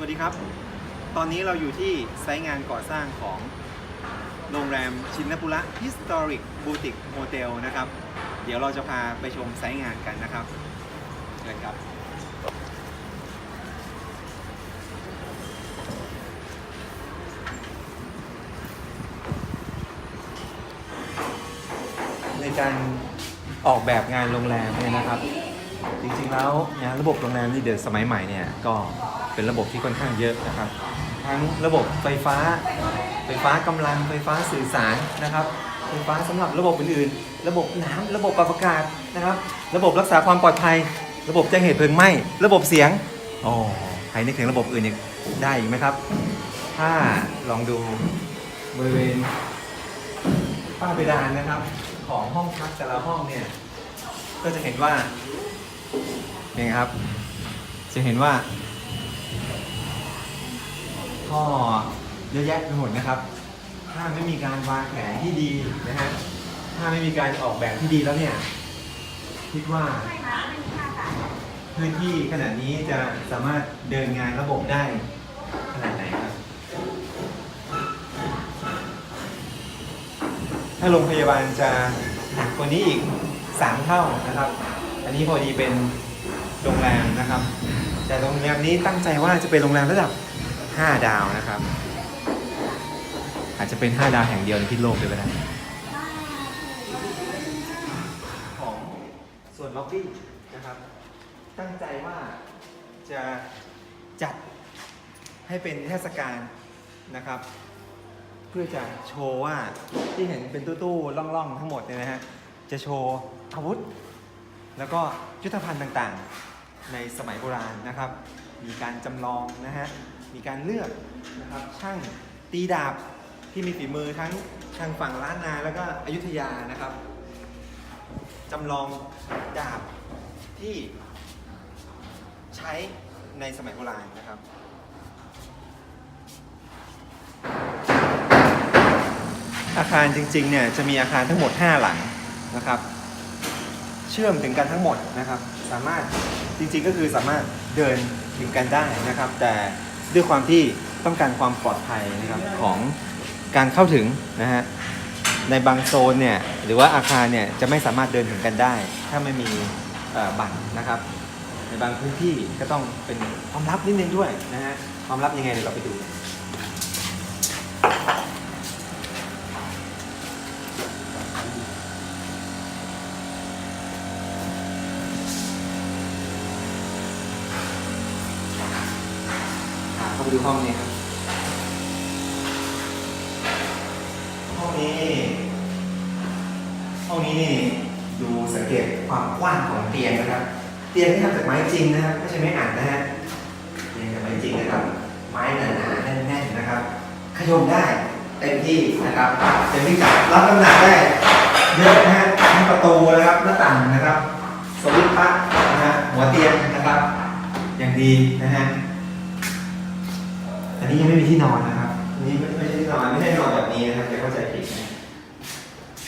วัสดีครับตอนนี้เราอยู่ที่ไซต์งานก่อสร้างของโรงแรมชินบุระ Historic Boutique Hotel นะครับเดี๋ยวเราจะพาไปชมไซต์งานกันนะครับเชิญครับในการออกแบบงานโรงแรมเนี่ยนะครับจริงๆแล้วงานระบบโรงแรมที่เดี๋ยวสมัยใหม่เนี่ยก็เป็นระบบที่ค่อนข้างเยอะนะครับทั้งระบบไฟฟ้ากำลังไฟฟ้าสื่อสารนะครับไฟฟ้าสำหรับระบบอื่นๆระบบน้ำระบบปรับอากาศนะครับระบบรักษาความปลอดภัยระบบแจ้งเหตุเพลิงไหม้ระบบเสียงอ๋อใครนึกถึงระบบอื่นอีกได้อีกไหมครับถ้าลองดูบริเวณฝ้าเพดานนะครับของห้องพักแต่ละห้องเนี่ยก็จะเห็นว่านี่ครับจะเห็นว่าท่อเยอะแยะไปหมดนะครับถ้าไม่มีการวางแผนที่ดีนะฮะถ้าไม่มีการออกแบบที่ดีแล้วเนี่ยคิดว่าพื้นที่ขนาดนี้จะสามารถเดินงานระบบได้ขนาดไหนครับถ้าโรงพยาบาลจะหนักกว่านี้อีก3 เท่านะครับอันนี้พอดีเป็นโรงแรมนะครับแต่โรงแรมนี้ตั้งใจว่าจะเป็นโรงแรมระดับ5 ดาวนะครับอาจจะเป็น5 ดาวแห่งเดียวในพิษโลกเลยก็ได้ของส่วนล็อบบี้นะครับตั้งใจว่าจะจัดให้เป็นเทศกาลนะครับเพื่อจะโชว์ว่าที่เห็นเป็นตู้ๆล่องๆทั้งหมดเนี่ยนะฮะจะโชว์อาวุธแล้วก็ยุทธภัณฑ์ต่างๆในสมัยโบราณนะครับมีการจำลองนะฮะมีการเลือกนะครับช่างตีดาบที่มีฝีมือทั้งทางฝั่งล้านนาแล้วก็อยุธยานะครับจำลองดาบที่ใช้ในสมัยโบราณนะครับอาคารจริงๆเนี่ยจะมีอาคารทั้งหมด5 หลังนะครับเชื่อมถึงกันทั้งหมดนะครับสามารถจริงๆก็คือสามารถเดินถึงกันได้นะครับแต่ด้วยความที่ต้องการความปลอดภัยนะครับของการเข้าถึงนะฮะในบางโซนเนี่ยหรือว่าอาคารเนี่ยจะไม่สามารถเดินถึงกันได้ถ้าไม่มีบัตรนะครับในบางพื้นที่ก็ต้องเป็นความลับนิดนึงด้วยนะฮะความลับยังไงเดี๋ยวเราไปดูเข้าไปดูห้องนี้ครับห้องนี้นี่ดูสังเกตความกว้างของเตียงนะครับเตียงที่ทำจากไม้จริงนะครับไม่ใช่ไม้อัดนะฮะเตียงจากไม้จริงนะครับไม้หนาๆแน่นๆนะครับขยมได้เต็มที่นะครับเต็มที่รับน้ำหนักได้เยอะนะฮะทั้งประตูนะครับหน้าต่างนะครับสวิตช์ปลั๊กนะฮะหัวเตียงนะครับอย่างดีนะฮะอันนี้ยังไม่มีที่นอนนะครับอันนี้ไม่ใช่ที่นอนไม่ใช่นอนแบบนี้นะครับอย่าเข้าใจผิดนะ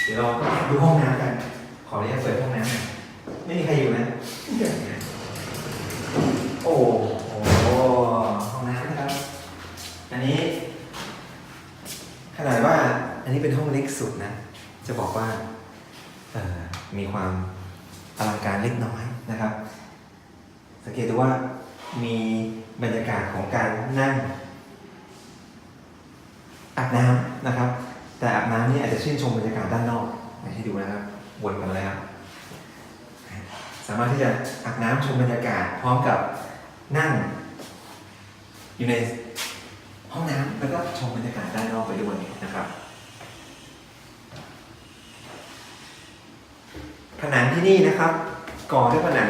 เดี๋ยวเราดูห้องน้ำกันขออนุญาตเปิดห้องน้ำไม่มีใครอยู่นะโอ้โหห้องน้ำนะครับอันนี้ขนาดว่าอันนี้เป็นห้องเล็กสุดนะจะบอกว่ามีความอลังการเล็กน้อยนะครับสังเกตดูว่ามีบรรยากาศของการนั่งอาบน้ำนะครับแต่อาบน้ำนี่อาจจะชื่นชมบรรยากาศด้านนอกให้ดูนะครับวนกันเลยครับสามารถที่จะอาบน้ำชมบรรยากาศพร้อมกับนั่งอยู่ในห้องน้ำแล้วก็ชมบรรยากาศด้านนอกไปด้วยนะครับผนังที่นี่นะครับก่อด้วยผนัง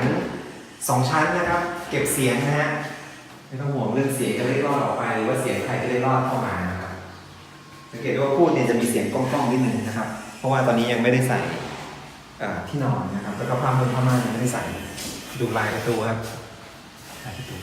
2 ชั้นนะครับเก็บเสียงนะฮะไม่ต้องห่วงเรื่องเสียงจะได้รอดออกไปหรือว่าเสียงใครจะได้รอดเข้ามานะครับสังเกตว่าพูดเนี่ยจะมีเสียงก้องๆนิดนึงนะครับเพราะว่าตอนนี้ยังไม่ได้ใส่ที่นอนนะครับแล้วก็ผ้าม่านยังไม่ได้ใส่ดูลายประตูครับลายประตู